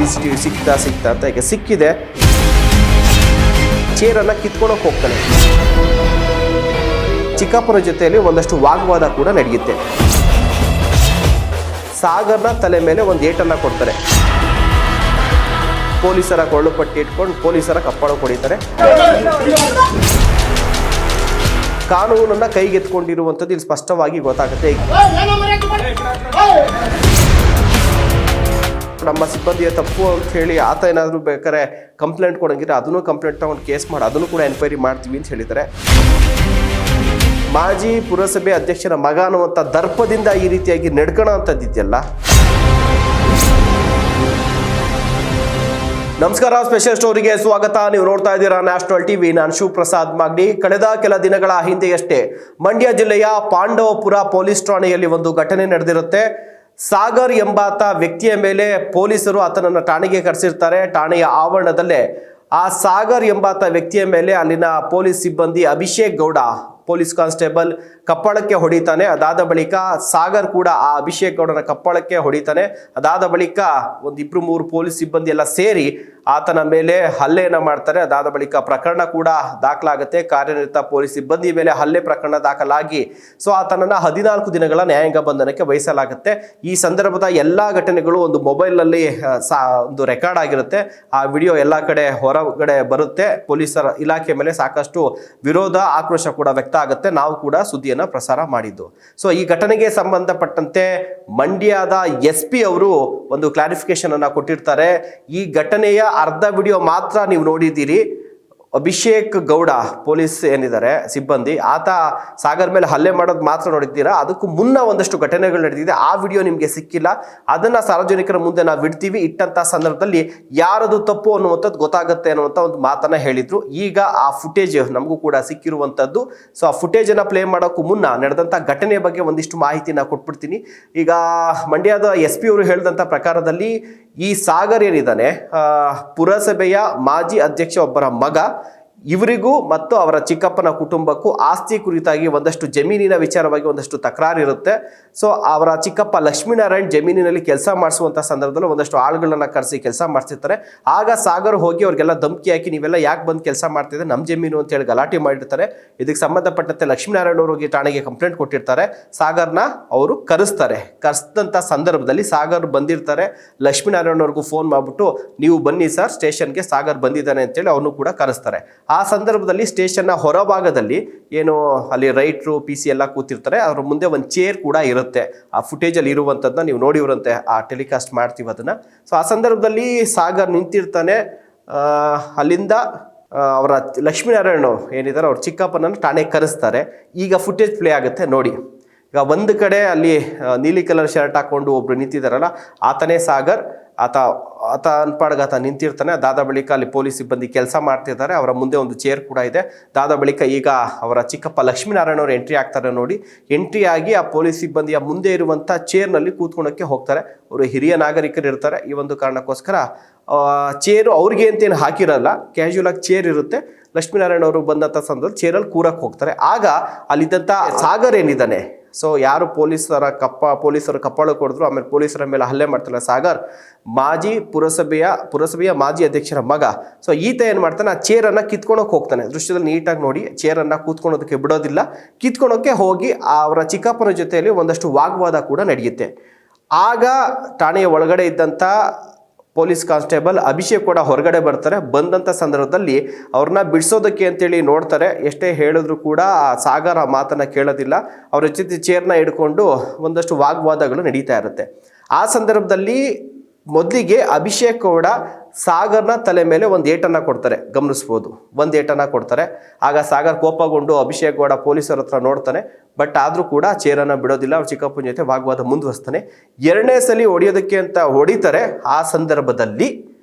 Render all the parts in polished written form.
CCTV ಸಿಕ್ತಾ ಅಂತ ಈಗ ಸಿಕ್ಕಿದೆ. ಚೇರನ್ನು ಕಿತ್ಕೊಳ್ಳೋಕೆ ಹೋಗ್ತಾನೆ. ಚಿಕ್ಕಪ್ಪನ ಜೊತೆಯಲ್ಲಿ ಒಂದಷ್ಟು ವಾಗ್ವಾದ ಕೂಡ ನಡೆಯುತ್ತೆ. ಸಾಗರ್ನ ತಲೆ ಮೇಲೆ ಒಂದು ಏಟನ್ನು ಕೊಡ್ತಾರೆ. ಪೊಲೀಸರ ಕೊಳ್ಳು ಪಟ್ಟಿ ಇಟ್ಕೊಂಡು ಪೊಲೀಸರ ಕಪ್ಪಳ ಹೊಡಿತಾರೆ. ಕಾನೂನನ್ನ ಕೈಗೆತ್ಕೊಂಡಿರುವಂಥದ್ದು ಇಲ್ಲಿ ಸ್ಪಷ್ಟವಾಗಿ ಗೊತ್ತಾಗುತ್ತೆ. ನಮ್ಮ ಸಿಬ್ಬಂದಿಯ ತಪ್ಪು ಅಂತ ಹೇಳಿ ಆತ ಏನಾದರೂ ಬೇಕಾದ್ರೆ ಕಂಪ್ಲೇಂಟ್ ಕೊಡಂಗಿದ್ರೆ ಅದನ್ನು ಕಂಪ್ಲೇಂಟ್ ತಗೊಂಡು ಕೇಸ್ ಮಾಡಿ ಅದನ್ನು ಕೂಡ ಎನ್ಕ್ವೈರಿ ಮಾಡ್ತೀವಿ ಅಂತ ಹೇಳಿದ್ದಾರೆ. ಮಾಜಿ ಪುರಸಭೆ ಅಧ್ಯಕ್ಷರ ಮಗ ಅನ್ನುವಂಥ ದರ್ಪದಿಂದ ಈ ರೀತಿಯಾಗಿ ನಡ್ಕೋಣ ಅಂತದ್ದಿದೆಯಲ್ಲ. ನಮಸ್ಕಾರ, ಸ್ಪೆಷಲ್ ಸ್ಟೋರಿಗೆ ಸ್ವಾಗತ. ನೀವು ನೋಡ್ತಾ ಇದ್ದೀರಾ ನ್ಯಾಷನಲ್ ಟಿವಿ. ನಾನು ಶಿವಪ್ರಸಾದ್ ಮಾಗಡಿ. ಕಳೆದ ಕೆಲ ದಿನಗಳ ಹಿಂದೆಯಷ್ಟೇ ಮಂಡ್ಯ ಜಿಲ್ಲೆಯ ಪಾಂಡವಪುರ ಪೊಲೀಸ್ ಠಾಣೆಯಲ್ಲಿ ಒಂದು ಘಟನೆ ನಡೆದಿರುತ್ತೆ. ಸಾಗರ್ ಎಂಬಾತ ವ್ಯಕ್ತಿಯ ಮೇಲೆ ಪೊಲೀಸರು ಆತನನ್ನು ಠಾಣೆಗೆ ಕರೆಸಿರ್ತಾರೆ. ಠಾಣೆಯ ಆವರಣದಲ್ಲೇ ಆ ಸಾಗರ್ ಎಂಬಾತ ವ್ಯಕ್ತಿಯ ಮೇಲೆ ಅಲ್ಲಿನ ಪೊಲೀಸ್ ಸಿಬ್ಬಂದಿ ಅಭಿಷೇಕ್ ಗೌಡ ಪೊಲೀಸ್ ಕಾನ್ಸ್ಟೇಬಲ್ ಕಪ್ಪಳಕ್ಕೆ ಹೊಡಿತಾನೆ. ಅದಾದ ಬಳಿಕ ಸಾಗರ್ ಕೂಡ ಆ ಅಭಿಷೇಕ್ ಗೌಡನ ಕಪ್ಪಳಕ್ಕೆ ಹೊಡಿತಾನೆ. ಅದಾದ ಬಳಿಕ ಒಂದಿಬ್ರು ಮೂರು ಪೊಲೀಸ್ ಸಿಬ್ಬಂದಿ ಎಲ್ಲ ಸೇರಿ ಆತನ ಮೇಲೆ ಹಲ್ಲೆಯನ್ನು ಮಾಡ್ತಾರೆ. ಅದಾದ ಬಳಿಕ ಪ್ರಕರಣ ಕೂಡ ದಾಖಲಾಗುತ್ತೆ. ಕಾರ್ಯನಿರತ ಪೊಲೀಸ್ ಸಿಬ್ಬಂದಿ ಮೇಲೆ ಹಲ್ಲೆ ಪ್ರಕರಣ ದಾಖಲಾಗಿ ಆತನನ್ನು 14 ದಿನಗಳ ನ್ಯಾಯಾಂಗ ಬಂಧನಕ್ಕೆ ವಹಿಸಲಾಗುತ್ತೆ. ಈ ಸಂದರ್ಭದ ಎಲ್ಲ ಘಟನೆಗಳು ಒಂದು ಮೊಬೈಲ್ನಲ್ಲಿ ಒಂದು ರೆಕಾರ್ಡ್ ಆಗಿರುತ್ತೆ. ಆ ವಿಡಿಯೋ ಎಲ್ಲ ಕಡೆ ಹೊರಗಡೆ ಬರುತ್ತೆ. ಪೊಲೀಸರ ಇಲಾಖೆ ಮೇಲೆ ಸಾಕಷ್ಟು ವಿರೋಧ, ಆಕ್ರೋಶ ಕೂಡ ವ್ಯಕ್ತ ಆಗುತ್ತೆ. ನಾವು ಕೂಡ ಸುದ್ದಿಯನ್ನು ಪ್ರಸಾರ ಮಾಡಿದ್ದು. ಈ ಘಟನೆಗೆ ಸಂಬಂಧಪಟ್ಟಂತೆ ಮಂಡ್ಯದ SP ಅವರು ಒಂದು ಕ್ಲಾರಿಫಿಕೇಶನ್ ಅನ್ನ ಕೊಟ್ಟಿರ್ತಾರೆ. ಈ ಘಟನೆಯ ಅರ್ಧ ವಿಡಿಯೋ ಮಾತ್ರ ನೀವು ನೋಡಿದ್ದೀರಿ. ಅಭಿಷೇಕ್ ಗೌಡ ಪೊಲೀಸ್ ಏನಿದ್ದಾರೆ ಸಿಬ್ಬಂದಿ, ಆತ ಸಾಗರ್ ಮೇಲೆ ಹಲ್ಲೆ ಮಾಡೋದು ಮಾತ್ರ ನೋಡಿದ್ದೀರಾ. ಅದಕ್ಕೂ ಮುನ್ನ ಒಂದಷ್ಟು ಘಟನೆಗಳು ನಡೆದಿದೆ. ಆ ವಿಡಿಯೋ ನಿಮಗೆ ಸಿಕ್ಕಿಲ್ಲ. ಅದನ್ನ ಸಾರ್ವಜನಿಕರ ಮುಂದೆ ನಾವು ಇಡ್ತೀವಿ. ಇಟ್ಟಂತ ಸಂದರ್ಭದಲ್ಲಿ ಯಾರದು ತಪ್ಪು ಅನ್ನುವಂಥದ್ದು ಗೊತ್ತಾಗುತ್ತೆ ಅನ್ನುವಂಥ ಒಂದು ಮಾತನ್ನ ಹೇಳಿದ್ರು. ಈಗ ಆ ಫುಟೇಜ್ ನಮಗೂ ಕೂಡ ಸಿಕ್ಕಿರುವಂಥದ್ದು. ಆ ಫುಟೇಜ್ ಅನ್ನ ಪ್ಲೇ ಮಾಡೋಕ್ಕೂ ಮುನ್ನ ನಡೆದಂತ ಘಟನೆಯ ಬಗ್ಗೆ ಒಂದಿಷ್ಟು ಮಾಹಿತಿನ ಕೊಟ್ಬಿಡ್ತೀನಿ. ಈಗ ಮಂಡ್ಯದ SP ಅವರು ಹೇಳಿದಂತ ಪ್ರಕಾರದಲ್ಲಿ ಈ ಸಾಗರ್ ಏನಿದ್ದಾನೆ ಪುರಸಭೆಯ ಮಾಜಿ ಅಧ್ಯಕ್ಷ ಒಬ್ಬರ ಮಗ. ಇವರಿಗೂ ಮತ್ತು ಅವರ ಚಿಕ್ಕಪ್ಪನ ಕುಟುಂಬಕ್ಕೂ ಆಸ್ತಿ ಕುರಿತಾಗಿ ಒಂದಷ್ಟು ಜಮೀನಿನ ವಿಚಾರವಾಗಿ ಒಂದಷ್ಟು ತಕರಾರು ಇರುತ್ತೆ. ಅವರ ಚಿಕ್ಕಪ್ಪ ಲಕ್ಷ್ಮೀನಾರಾಯಣ್ ಜಮೀನಿನಲ್ಲಿ ಕೆಲಸ ಮಾಡಿಸುವಂಥ ಸಂದರ್ಭದಲ್ಲಿ ಒಂದಷ್ಟು ಆಳುಗಳನ್ನ ಕರೆಸಿ ಕೆಲಸ ಮಾಡಿಸಿರ್ತಾರೆ. ಆಗ ಸಾಗರ್ ಹೋಗಿ ಅವ್ರಿಗೆಲ್ಲ ಧಮಕಿ ಹಾಕಿ ನೀವೆಲ್ಲ ಯಾಕೆ ಬಂದು ಕೆಲಸ ಮಾಡ್ತಿದ್ರೆ ನಮ್ಮ ಜಮೀನು ಅಂತ ಹೇಳಿ ಗಲಾಟೆ ಮಾಡಿರ್ತಾರೆ. ಇದಕ್ಕೆ ಸಂಬಂಧಪಟ್ಟಂತೆ ಲಕ್ಷ್ಮೀನಾರಾಯಣ್ ಅವರು ಹೋಗಿ ಠಾಣೆಗೆ ಕಂಪ್ಲೇಂಟ್ ಕೊಟ್ಟಿರ್ತಾರೆ. ಸಾಗರ್ನ ಅವರು ಕರೆಸಿದಂಥ ಸಂದರ್ಭದಲ್ಲಿ ಸಾಗರ್ ಬಂದಿರ್ತಾರೆ. ಲಕ್ಷ್ಮೀನಾರಾಯಣ್ ಅವ್ರಿಗೂ ಫೋನ್ ಮಾಡಿಬಿಟ್ಟು ನೀವು ಬನ್ನಿ ಸರ್ ಸ್ಟೇಷನ್ಗೆ, ಸಾಗರ್ ಬಂದಿದ್ದಾನೆ ಅಂತೇಳಿ ಅವನು ಕೂಡ ಕರೆಸ್ತಾರೆ. ಆ ಸಂದರ್ಭದಲ್ಲಿ ಸ್ಟೇಷನ್ನ ಹೊರಭಾಗದಲ್ಲಿ ಏನು ಅಲ್ಲಿ ರೈಟ್ರು PC ಎಲ್ಲ ಕೂತಿರ್ತಾರೆ. ಅವ್ರ ಮುಂದೆ ಒಂದು ಚೇರ್ ಕೂಡ ಇರುತ್ತೆ. ಆ ಫುಟೇಜಲ್ಲಿ ಇರುವಂಥದ್ದನ್ನ ನೀವು ನೋಡಿವ್ರಂತೆ, ಆ ಟೆಲಿಕಾಸ್ಟ್ ಮಾಡ್ತೀವಿ ಅದನ್ನ. ಆ ಸಂದರ್ಭದಲ್ಲಿ ಸಾಗರ್ ನಿಂತಿರ್ತಾನೆ. ಅಲ್ಲಿಂದ ಅವರ ಲಕ್ಷ್ಮೀನಾರಾಯಣ ಏನಿದ್ದಾರೆ ಅವ್ರ ಚಿಕ್ಕಪ್ಪನನ್ನು ಠಾಣೆಗೆ ಕರೆಸ್ತಾರೆ. ಈಗ ಫುಟೇಜ್ ಪ್ಲೇ ಆಗುತ್ತೆ ನೋಡಿ. ಈಗ ಒಂದು ಕಡೆ ಅಲ್ಲಿ ನೀಲಿ ಕಲರ್ ಶರ್ಟ್ ಹಾಕೊಂಡು ಒಬ್ರು ನಿಂತಿದ್ದಾರಲ್ಲ, ಆತನೇ ಸಾಗರ್. ಆತ ಅನ್ಪಾಡ್ಗೆ ಆತ ನಿಂತಿರ್ತಾನೆ. ಅದಾದ ಬಳಿಕ ಅಲ್ಲಿ ಪೊಲೀಸ್ ಸಿಬ್ಬಂದಿ ಕೆಲಸ ಮಾಡ್ತಿದ್ದಾರೆ. ಅವರ ಮುಂದೆ ಒಂದು ಚೇರ್ ಕೂಡ ಇದೆ. ಅದಾದ ಬಳಿಕ ಈಗ ಅವರ ಚಿಕ್ಕಪ್ಪ ಲಕ್ಷ್ಮೀನಾರಾಯಣ ಅವರು ಎಂಟ್ರಿ ಆಗ್ತಾರೆ ನೋಡಿ. ಎಂಟ್ರಿ ಆಗಿ ಆ ಪೊಲೀಸ್ ಸಿಬ್ಬಂದಿಯ ಮುಂದೆ ಇರುವಂಥ ಚೇರ್ನಲ್ಲಿ ಕೂತ್ಕೊಳ್ಳೋಕ್ಕೆ ಹೋಗ್ತಾರೆ. ಅವರು ಹಿರಿಯ ನಾಗರಿಕರು ಇರ್ತಾರೆ. ಈ ಒಂದು ಕಾರಣಕ್ಕೋಸ್ಕರ ಚೇರು ಅವ್ರಿಗೆ ಅಂತೇನು ಹಾಕಿರಲ್ಲ, ಕ್ಯಾಶುವಲ್ ಆಗಿ ಚೇರ್ ಇರುತ್ತೆ. ಲಕ್ಷ್ಮೀನಾರಾಯಣ ಅವರು ಬಂದಂಥ ಸಂದರ್ಭದಲ್ಲಿ ಚೇರಲ್ಲಿ ಕೂರಕ್ಕೆ ಹೋಗ್ತಾರೆ. ಆಗ ಅಲ್ಲಿದ್ದಂಥ ಸಾಗರ್ ಏನಿದ್ದಾನೆ, ಯಾರು ಪೊಲೀಸರು ಕಪ್ಪಳ ಕೊಡಿದ್ರು, ಆಮೇಲೆ ಪೊಲೀಸರ ಮೇಲೆ ಹಲ್ಲೆ ಮಾಡ್ತಾರಲ್ಲ ಸಾಗರ್, ಮಾಜಿ ಪುರಸಭೆಯ ಮಾಜಿ ಅಧ್ಯಕ್ಷರ ಮಗ. ಈತ ಏನು ಮಾಡ್ತಾನೆ, ಆ ಚೇರನ್ನು ಕಿತ್ಕೊಳಕ್ಕೆ ಹೋಗ್ತಾನೆ. ದೃಶ್ಯದಲ್ಲಿ ನೀಟಾಗಿ ನೋಡಿ, ಚೇರನ್ನು ಕೂತ್ಕೊಳೋದಕ್ಕೆ ಬಿಡೋದಿಲ್ಲ. ಕಿತ್ಕೊಳಕ್ಕೆ ಹೋಗಿ ಅವರ ಚಿಕ್ಕಪ್ಪನ ಜೊತೆಯಲ್ಲಿ ಒಂದಷ್ಟು ವಾಗ್ವಾದ ಕೂಡ ನಡೆಯುತ್ತೆ. ಆಗ ಠಾಣೆಯ ಒಳಗಡೆ ಇದ್ದಂಥ ಪೊಲೀಸ್ ಕಾನ್ಸ್ಟೇಬಲ್ ಅಭಿಷೇಕ್ ಕೂಡ ಹೊರಗಡೆ ಬರ್ತಾರೆ. ಬಂದಂಥ ಸಂದರ್ಭದಲ್ಲಿ ಅವ್ರನ್ನ ಬಿಡಿಸೋದಕ್ಕೆ ಅಂತೇಳಿ ನೋಡ್ತಾರೆ. ಎಷ್ಟೇ ಹೇಳಿದ್ರು ಕೂಡ ಆ ಸಾಗರ್ ಆ ಮಾತನ್ನು ಕೇಳೋದಿಲ್ಲ. ಅವ್ರ ಜೊತೆ ಚೇರ್ನ ಹಿಡ್ಕೊಂಡು ಒಂದಷ್ಟು ವಾಗ್ವಾದಗಳು ನಡೀತಾ ಇರುತ್ತೆ. ಆ ಸಂದರ್ಭದಲ್ಲಿ ಮೊದಲಿಗೆ ಅಭಿಷೇಕ್ ಕೂಡ ಸಾಗರ್ನ ತಲೆ ಮೇಲೆ ಒಂದು ಏಟನ್ನು ಕೊಡ್ತಾರೆ, ಗಮನಿಸ್ಬೋದು. ಒಂದು ಏಟನ್ನು ಕೊಡ್ತಾರೆ. ಆಗ ಸಾಗರ್ ಕೋಪಗೊಂಡು ಅಭಿಷೇಕ್ ಗೌಡ ಪೊಲೀಸರ ಹತ್ರ ನೋಡ್ತಾನೆ. ಬಟ್ ಆದರೂ ಕೂಡ ಚೇರನ್ನು ಬಿಡೋದಿಲ್ಲ. ಅವ್ರ ಚಿಕ್ಕಪ್ಪನ ಜೊತೆ ವಾಗ್ವಾದ ಮುಂದುವರಿಸ್ತಾನೆ. 2ನೇ ಸಲ ಹೊಡೆಯೋದಕ್ಕೆ ಅಂತ ಹೊಡಿತಾರೆ. ಆ ಸಂದರ್ಭದಲ್ಲಿ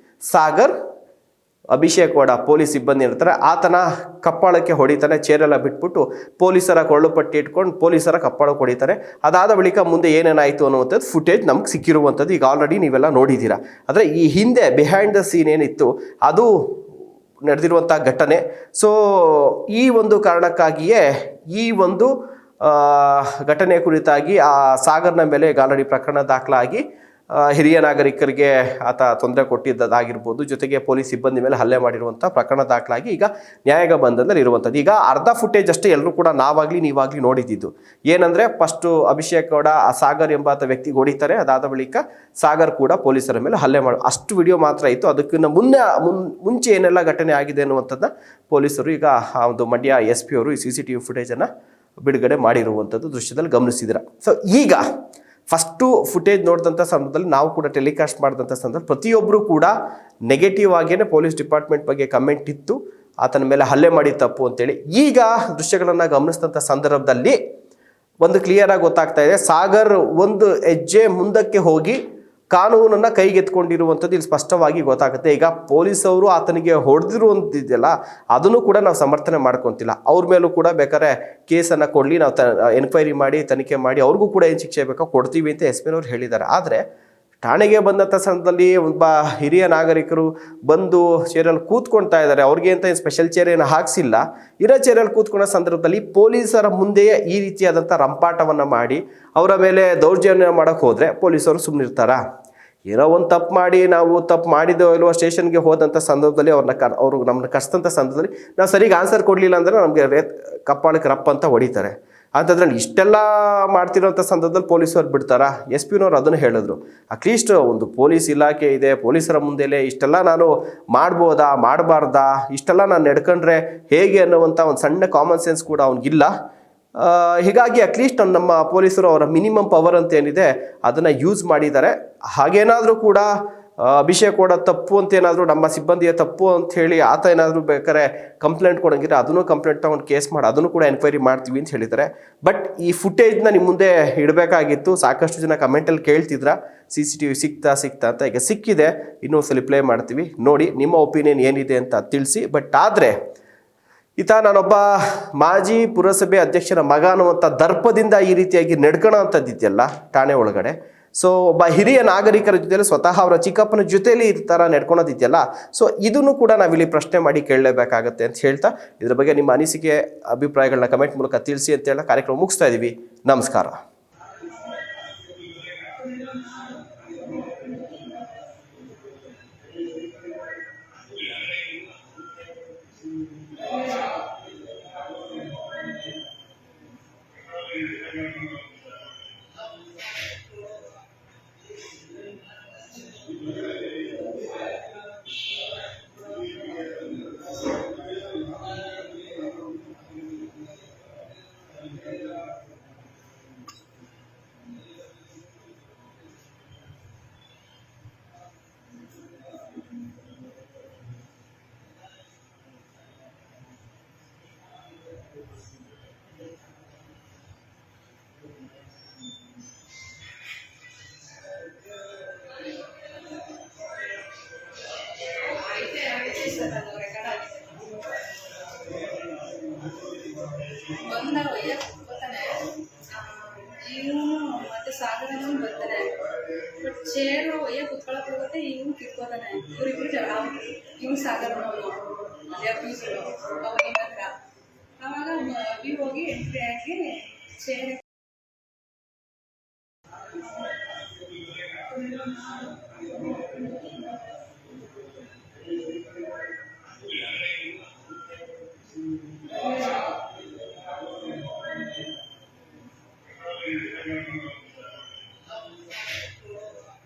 ಸಾಗರ್ ಅಭಿಷೇಕ್ ಗೌಡ ಪೊಲೀಸ್ ಸಿಬ್ಬಂದಿ ಇರ್ತಾರೆ, ಆತನ ಕಪ್ಪಾಳಕ್ಕೆ ಹೊಡಿತಾನೆ. ಚೇರೆಲ್ಲ ಬಿಟ್ಬಿಟ್ಟು ಪೊಲೀಸರ ಕೊಳ್ಳು ಪಟ್ಟಿ ಇಟ್ಕೊಂಡು ಪೊಲೀಸರ ಕಪ್ಪಾಳಕ್ಕೆ ಹೊಡಿತಾರೆ. ಅದಾದ ಬಳಿಕ ಮುಂದೆ ಏನೇನಾಯಿತು ಅನ್ನುವಂಥದ್ದು ಫುಟೇಜ್ ನಮ್ಗೆ ಸಿಕ್ಕಿರುವಂಥದ್ದು. ಈಗ ಆಲ್ರೆಡಿ ನೀವೆಲ್ಲ ನೋಡಿದ್ದೀರಾ. ಆದರೆ ಈ ಹಿಂದೆ ಬಿಹೈಂಡ್ ದ ಸೀನ್ ಏನಿತ್ತು ಅದು ನಡೆದಿರುವಂಥ ಘಟನೆ. ಈ ಒಂದು ಕಾರಣಕ್ಕಾಗಿಯೇ ಈ ಒಂದು ಘಟನೆ ಕುರಿತಾಗಿ ಆ ಸಾಗರ್ನ ಮೇಲೆ ಆಲ್ರೆಡಿ ಪ್ರಕರಣ ದಾಖಲಾಗಿ ಹಿರಿಯ ನಾಗರಿಕರಿಗೆ ಆತ ತೊಂದರೆ ಕೊಟ್ಟಿದ್ದಾಗಿರ್ಬೋದು, ಜೊತೆಗೆ ಪೊಲೀಸ್ ಸಿಬ್ಬಂದಿ ಮೇಲೆ ಹಲ್ಲೆ ಮಾಡಿರುವಂಥ ಪ್ರಕರಣ ದಾಖಲಾಗಿ ಈಗ ನ್ಯಾಯಾಂಗ ಬಂಧನದಲ್ಲಿ ಇರುವಂಥದ್ದು. ಈಗ ಅರ್ಧ ಫುಟೇಜ್ ಅಷ್ಟೇ ಎಲ್ಲರೂ ಕೂಡ ನಾವಾಗಲಿ ನೀವಾಗಲಿ ನೋಡಿದ್ದು. ಏನಂದರೆ ಫಸ್ಟು ಅಭಿಷೇಕ್ ಗೌಡ ಆ ಸಾಗರ್ ಎಂಬಾತ ವ್ಯಕ್ತಿಗೆ ಹೊಡಿತಾರೆ, ಅದಾದ ಬಳಿಕ ಸಾಗರ್ ಕೂಡ ಪೊಲೀಸರ ಮೇಲೆ ಹಲ್ಲೆ ಮಾಡಿ ಅಷ್ಟು ವಿಡಿಯೋ ಮಾತ್ರ ಇತ್ತು. ಅದಕ್ಕಿಂತ ಮುಂಚೆ ಏನೆಲ್ಲ ಘಟನೆ ಆಗಿದೆ ಅನ್ನುವಂಥದ್ದನ್ನ ಪೊಲೀಸರು ಈಗ ಆ ಒಂದು ಮಂಡ್ಯ SP ಅವರು ಈ CCTV ಫುಟೇಜನ್ನು ಬಿಡುಗಡೆ ಮಾಡಿರುವಂಥದ್ದು ದೃಶ್ಯದಲ್ಲಿ ಗಮನಿಸಿದಿರ. ಸೊ ಈಗ ಫಸ್ಟು ಫುಟೇಜ್ ನೋಡಿದಂಥ ಸಂದರ್ಭದಲ್ಲಿ ನಾವು ಕೂಡ ಟೆಲಿಕಾಸ್ಟ್ ಮಾಡಿದಂಥ ಸಂದರ್ಭ ಪ್ರತಿಯೊಬ್ಬರು ಕೂಡ ನೆಗೆಟಿವ್ ಆಗಿಯೇ ಪೊಲೀಸ್ ಡಿಪಾರ್ಟ್ಮೆಂಟ್ ಬಗ್ಗೆ ಕಮೆಂಟ್ ಇತ್ತು, ಆತನ ಮೇಲೆ ಹಲ್ಲೆ ಮಾಡಿ ತಪ್ಪು ಅಂತೇಳಿ. ಈಗ ದೃಶ್ಯಗಳನ್ನು ಗಮನಿಸಿದಂಥ ಸಂದರ್ಭದಲ್ಲಿ ಒಂದು ಕ್ಲಿಯರಾಗಿ ಗೊತ್ತಾಗ್ತಾ ಇದೆ, ಸಾಗರ್ ಒಂದು ಹೆಜ್ಜೆ ಮುಂದಕ್ಕೆ ಹೋಗಿ ಕಾನೂನನ್ನು ಕೈಗೆತ್ಕೊಂಡಿರುವಂಥದ್ದು ಇಲ್ಲಿ ಸ್ಪಷ್ಟವಾಗಿ ಗೊತ್ತಾಗುತ್ತೆ. ಈಗ ಪೊಲೀಸವರು ಆತನಿಗೆ ಹೊಡೆದಿರುವಂತಿದೆಯಲ್ಲ ಅದನ್ನು ಕೂಡ ನಾವು ಸಮರ್ಥನೆ ಮಾಡ್ಕೊತಿಲ್ಲ. ಅವ್ರ ಮೇಲೂ ಕೂಡ ಬೇಕಾದ್ರೆ ಕೇಸನ್ನು ಕೊಡಲಿ, ನಾವು ಎನ್ಕ್ವೈರಿ ಮಾಡಿ ತನಿಖೆ ಮಾಡಿ ಅವ್ರಿಗೂ ಕೂಡ ಏನು ಶಿಕ್ಷೆ ಬೇಕೋ ಕೊಡ್ತೀವಿ ಅಂತ SP ಅವರು ಹೇಳಿದ್ದಾರೆ. ಆದರೆ ಠಾಣೆಗೆ ಬಂದಂಥ ಸಂದರ್ಭದಲ್ಲಿ ಒಬ್ಬ ಹಿರಿಯ ನಾಗರಿಕರು ಬಂದು ಚೇರಲ್ಲಿ ಕೂತ್ಕೊಳ್ತಾ ಇದ್ದಾರೆ, ಅವ್ರಿಗೆ ಅಂತ ಏನು ಸ್ಪೆಷಲ್ ಚೇರ್ ಏನು ಹಾಕ್ಸಿಲ್ಲ, ಇರೋ ಚೇರಲ್ಲಿ ಕೂತ್ಕೊಳ್ಳೋ ಸಂದರ್ಭದಲ್ಲಿ ಪೊಲೀಸರ ಮುಂದೆಯೇ ಈ ರೀತಿಯಾದಂಥ ರಂಪಾಟವನ್ನು ಮಾಡಿ ಅವರ ಮೇಲೆ ದೌರ್ಜನ್ಯ ಮಾಡೋಕ್ಕೆ ಹೋದರೆ ಪೊಲೀಸರು ಸುಮ್ಮನಿರ್ತಾರಾ? ಏನೋ ಒಂದು ತಪ್ಪು ಮಾಡಿ ನಾವು ತಪ್ಪು ಮಾಡಿದೋ ಇಲ್ವೋ ಸ್ಟೇಷನ್ಗೆ ಹೋದಂಥ ಸಂದರ್ಭದಲ್ಲಿ ಅವರು ನಮ್ಮನ್ನ ಕರೆಸಿದಂಥ ಸಂದರ್ಭದಲ್ಲಿ ನಾವು ಸರಿಗೆ ಆನ್ಸರ್ ಕೊಡಲಿಲ್ಲ ಅಂದರೆ ನಮಗೆ ಕಪ್ಪಾಳಕ್ಕೆ ರಪ್ಪ ಅಂತ ಹೊಡಿತಾರೆ. ಅಂಥದ್ರಲ್ಲಿ ಇಷ್ಟೆಲ್ಲ ಮಾಡ್ತಿರೋಂಥ ಸಂದರ್ಭದಲ್ಲಿ ಪೊಲೀಸರು ಬಿಡ್ತಾರಾ? SP ನವ್ರು ಅದನ್ನು ಹೇಳಿದ್ರು, ಅಟ್ಲೀಸ್ಟ್ ಒಂದು ಪೊಲೀಸ್ ಇಲಾಖೆ ಇದೆ, ಪೊಲೀಸರ ಮುಂದೆಲೇ ಇಷ್ಟೆಲ್ಲ ನಾನು ಮಾಡ್ಬೋದಾ ಮಾಡಬಾರ್ದಾ, ಇಷ್ಟೆಲ್ಲ ನಾನು ನಡ್ಕೊಂಡ್ರೆ ಹೇಗೆ ಅನ್ನುವಂಥ ಒಂದು ಸಣ್ಣ ಕಾಮನ್ ಸೆನ್ಸ್ ಕೂಡ ಅವ್ನಿಗಿಲ್ಲ. ಹೀಗಾಗಿ ಅಟ್ಲೀಸ್ಟ್ ನಮ್ಮ ಪೊಲೀಸರು ಅವರ ಮಿನಿಮಮ್ ಪವರ್ ಅಂತ ಏನಿದೆ ಅದನ್ನು ಯೂಸ್ ಮಾಡಿದ್ದಾರೆ. ಹಾಗೇನಾದರೂ ಕೂಡ ಅಭಿಷೇಕ್ ಕೂಡ ತಪ್ಪು ಅಂತ ಏನಾದರೂ ನಮ್ಮ ಸಿಬ್ಬಂದಿಯ ತಪ್ಪು ಅಂತ ಹೇಳಿ ಆತ ಏನಾದರೂ ಬೇಕಾದ್ರೆ ಕಂಪ್ಲೇಂಟ್ ಕೊಡೋಂಗಿದ್ರೆ ಅದನ್ನು ಕಂಪ್ಲೇಂಟ್ ತೊಗೊಂಡು ಕೇಸ್ ಮಾಡಿ ಅದನ್ನು ಕೂಡ ಎನ್ಕ್ವೈರಿ ಮಾಡ್ತೀವಿ ಅಂತ ಹೇಳಿದ್ದಾರೆ. ಬಟ್ ಈ ಫುಟೇಜ್ನ ನಿಮ್ಮ ಮುಂದೆ ಇಡಬೇಕಾಗಿತ್ತು. ಸಾಕಷ್ಟು ಜನ ಕಮೆಂಟಲ್ಲಿ ಕೇಳ್ತಿದ್ರ CCTV ಸಿಕ್ತಾ ಅಂತ. ಈಗ ಸಿಕ್ಕಿದೆ, ಇನ್ನೊಂದ್ಸಲಿ ಪ್ಲೇ ಮಾಡ್ತೀವಿ, ನೋಡಿ ನಿಮ್ಮ ಒಪಿನಿಯನ್ ಏನಿದೆ ಅಂತ ತಿಳಿಸಿ. ಬಟ್ ಆದರೆ ನಾನೊಬ್ಬ ಮಾಜಿ ಪುರಸಭೆ ಅಧ್ಯಕ್ಷರ ಮಗ ಅನ್ನುವಂಥ ದರ್ಪದಿಂದ ಈ ರೀತಿಯಾಗಿ ನಡ್ಕೊಳ್ಳೋ ಅಂಥದ್ದಿದೆಯಲ್ಲ ಠಾಣೆ ಒಳಗಡೆ, ಸೊ ಒಬ್ಬ ಹಿರಿಯ ನಾಗರಿಕರ ಜೊತೆಲಿ ಸ್ವತಃ ಅವರ ಚಿಕ್ಕಪ್ಪನ ಜೊತೆಲಿ ಈ ಥರ ನಡ್ಕೊಳೋದಿದೆಯಲ್ಲ, ಸೊ ಇದನ್ನು ಕೂಡ ನಾವಿಲ್ಲಿ ಪ್ರಶ್ನೆ ಮಾಡಿ ಕೇಳಲೇಬೇಕಾಗತ್ತೆ ಅಂತ ಹೇಳ್ತಾ ಇದ್ರ ಬಗ್ಗೆ ನಿಮ್ಮ ಅನಿಸಿಕೆ ಅಭಿಪ್ರಾಯಗಳನ್ನ ಕಮೆಂಟ್ ಮೂಲಕ ತಿಳಿಸಿ ಅಂತ ಹೇಳಿ ಕಾರ್ಯಕ್ರಮ ಮುಗಿಸ್ತಾ ಇದ್ದೀವಿ. ನಮಸ್ಕಾರ. ಬಂದಾಗ ಒಯ್ಯಕ್ಕೆ ಬರ್ತಾನೆ ಇವನು ಮತ್ತೆ ಸಾಗರನು ಬರ್ತಾನೆ. ಬಟ್ ಚೇರು ಒಯ್ಯಕ್ಕೆ ಕುತ್ಕೊಳಕ್ಕೆ ಹೋಗುತ್ತೆ, ಇವನು ಕಿತ್ಕೋತಾನೆ. ಇವರಿಬ್ರು ಜಗಳ, ಇವನು ಸಾಗರನವನು ಅಬ್ಯೂಸರು ಅವನಿನ ಹತ್ರ. ಆವಾಗ ಅಭಿ ಹೋಗಿ ಎಂಟ್ರಿ ಆಗಿ ಚೇರ್